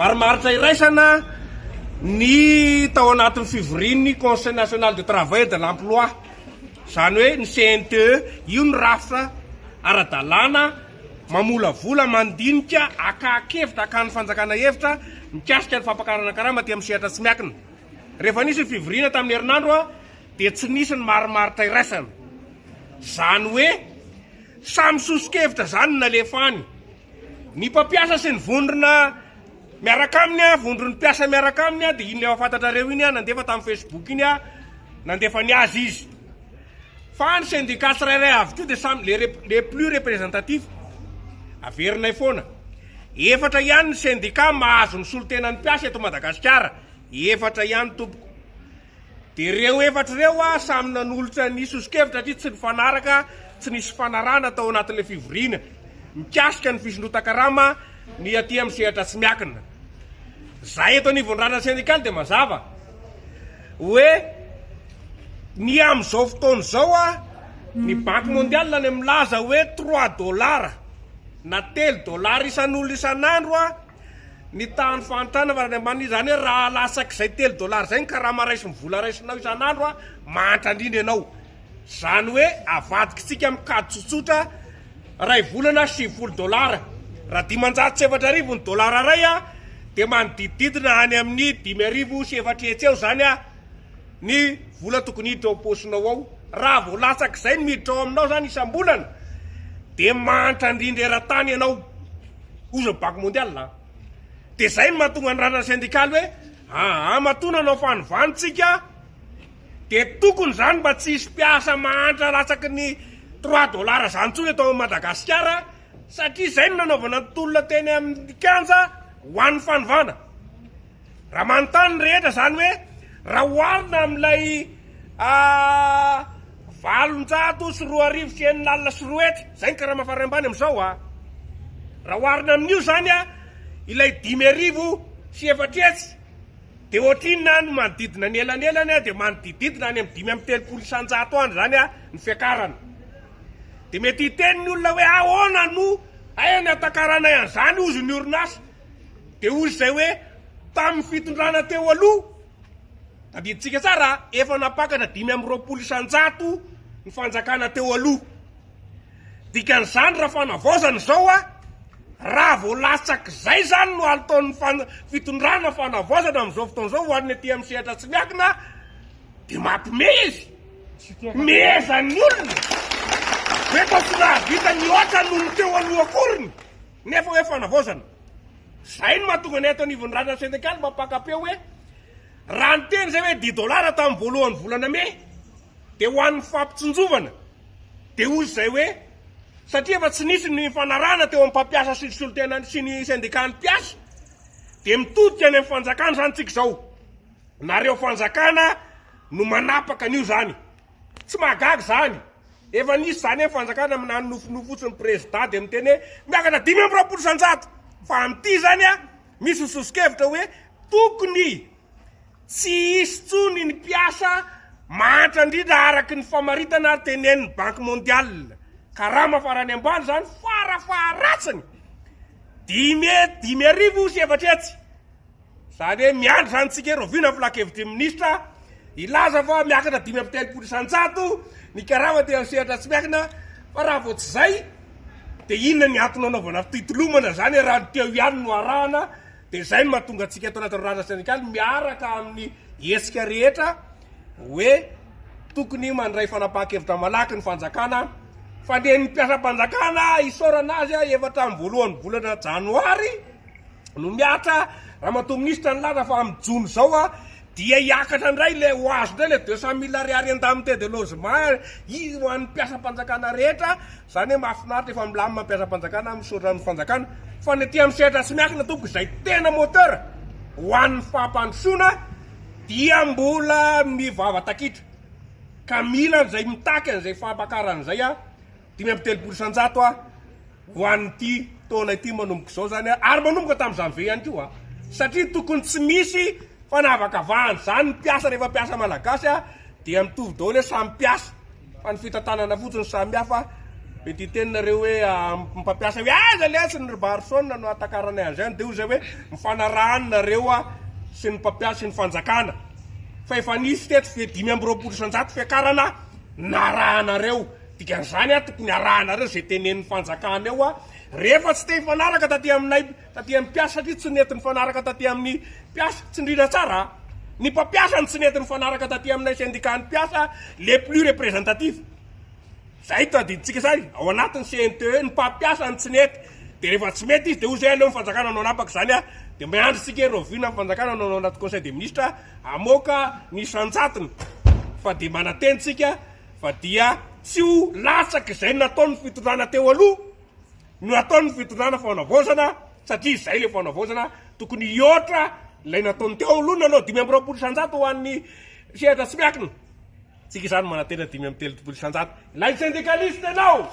Marimaritra iraisana ny tao anatin'ny fivorian'ny Conseil national de travail de l'emploi, zany hoe ny CNTE, io ny rafitra ara-dalàna mamolavola mandinika akakevitra akany fanjakana hevitra mikasika ny fampakarana karama ty amin'ny sehatra tsy miakina. Rehefa nisy ny fivoriana tamin'ny herinandro dia tsy nisy ny marimaritra iraisana. Zany hoe samy sosikevitra zany nalefany. Ny mpampiasa sy ny vondrona miaraka aminy vondron'ny mpiasa miaraka aminy dia iny le afatantareo iny nandefa tamin'ny Facebook iny nandefa ny azy izy. Fa ny syndicat tsirairay avy koa dia samy les plus représentatifs averinay foana. Efatra ihany ny syndicat mahazo ny solotenan'ny mpiasa eto Madagasikara, efatra ihany tompoko. Dia ireo efatra ireo samy nanolotra ny sosikevitra satria tsy nifanaraka, tsy nisy fanarana tao anatin'ilay fivoriana mikasika ny fisondrotan-karama ny aty amin'ny sehatra tsy miakina. Zay eto anivon'ny syndikaly dia mazava hoe ny amin'izao fotoana izao ny Banque mondiale ny milaza hoe $3 na $3 isan'olona isan'andro ny tany fantana varany ambany zany hoe raha lasak'izay $3 zay ny karama raisy mivola raisinao isan'andro mantra indrindra ianao. Zany hoe avadikitsika amin'ny kady tsotsotra ray volana $70. Raha $780 ny dolara ray dia manodidididina any amin'ny $5,700 eo zany ny vola tokony hiditra ao am-posinao ao. Raha vao latsak'izay ny miditra ao aminao zany isam-bolana dia mantra indrindra eran-tany ianao ozy Banque mondiale. Dia zay ny mahatonga ny ranana syndikaly hoe matona anao fanovantsika dia tokony zany mba tsy hisy mpiasa mahantra latsaky ny $3 zany ntsony eto Madagasikara, satria zay no nanaovana ny tolona teny amin'ny kanja ho an'ny fanovana. Raha manontany rehetra zany hoe raha oharina amin'ilay 720 sy 4,000 zay ny karama farany ambany amin'izao raha oharina amin'io zany ilay 5,700 dia ohatrinona no manodidina ny elanelany dia manodididina any amin'ny 5,30 isan-jato any zany ny fiakarana. Dia mety hiteny ny olona hoe ahoana no ny atakaranay an'izany ozy ny orinasa, dia ozy zay hoe tamin'ny fitondrana teo aloha tadiditsika tsara efa napakatra 5,20 isan-jato ny fanjakana teo aloha. Dikan'izany raha fanavaozana izao raha vao latsak'izay zany no alitaon'ny fitondrana fanavaozana amin'izao fotoana izao ho an'ny aty amin'ny sehatra tsy miakina dia mampime izy mihezan'ny olona hoe fa tsy nahavita ny oatra no ny teo aloha akoriny nefa hoe fanavaozana. Zay no mahatonga ny eto anivon'ny ranana syndikaly mampakapeo hoe raha ny teny zay hoe $10 tamin'ny voalohan'ny volana me dia ho an'ny fampitsinjovana dia ozy zay hoe satria efa tsy nisy ny fanarana teo amin'ny mpampiasa sy ny solotenany sy ny syndikan'ny mpiasa dia mitodika any amin'ny fanjakana zany tsika izao. Nareo fanjakana no manapaka an'io zany, tsy mahagaga zany. Efa nisy zany hoe fanjakana minany nofinofotsin'ny président dia miteny hoe miakatra 5,20 isan-jato. Fa amin'ity zany misy sosikevitra hoe tokony tsy hisy tsony ny mpiasa mantra indrindra araky ny famaritana tenen'ny Banque mondiale. Karama farany ambany zany farafaharatsiny 5,700. Zany hoe miandry zany tsika rovina filakevitry ministra ilaza fa miakatra 5,30 isan-jato ny karama ty amin'ny sehatra tsy miakina. Fa raha vao tsy zay dia inona ny antony anaovana fitolomana zany raha teo ihany no arahana. Dia zay no mahatonga antsika eto anatin'ny ranana syndikaly miaraka amin'ny hetsika rehetra hoe tokony mandray fanapahan-kevitra malaky ny fanjakana. Fa ny mpiasa-panjakana isaorana azy efatra amin'ny voalohan'ny volana janoary no miatra raha matoa minisitra ny laza fa amin'ny jona izao dia hiakatra indray le ho azo indray le 200,000 ariary an-damité de logement ho an'ny mpiasa-panjakana rehetra. Zany hoe mahafinaritra efa milamina mpiasa-panjakana misaotra amin'ny fanjakana. Fa ny aty amin'ny sehatra tsy miakina tompoko izay tena moteur ho an'ny fampandrosoana dia mbola mivavatakitra ka mila izay mitaky an'izay fampakaran'izay 5,30 isan-jato ho an'ity taona ity manomboka izao zany ary manomboka tamin'ny janvier ihany koa satria tokony tsy misy fanavakavahana zany ny mpiasa rehefa mpiasa malagasy dia mitovy daholo hoe samy mpiasa fa ny fitantanana fotsiny samy hafa mety teninareo hoe mpampiasa hoe aza le sy ny barsona no atakarany azy zany de zay hoe mifanarahanareo sy ny mpampiasa sy ny fanjakana fa efa nisy teto fe 5 fiakarana narahanareo dikan'izany tokony arahanareo zay tenen'ny fanjakana eo rehefa tsy te hifanaraka taty aminay taty amin'ny mpiasa satria tsy nety ny fanaraka taty amin'ny mpiasa tsy ndrindra tsara ny mpampiasa ny tsy nety ny fanaraka taty aminay syndicat ny mpiasa les plus représentatifs zay tadiditsika zany ao anatin'ny CNTE ny mpampiasa ny tsy nety de rehefa tsy mety izy de ho zay aleo ny fanjakana anao anapaka zany de miandritsika rovina ny fanjakana anao anaty conseil des ministres amoaka ny sanjatiny fa de manatenitsika fa dia tsy ho latsaky zay nataon'ny fitondrana teo aloha no ataon'ny fitondrana faonavozana satria zay le faonavozana tokony iotra lay nataony teo aloha nanao 5 ho an'ny sehatra tsy miakina tsika izany manatena 5 ilay syndicaliste anao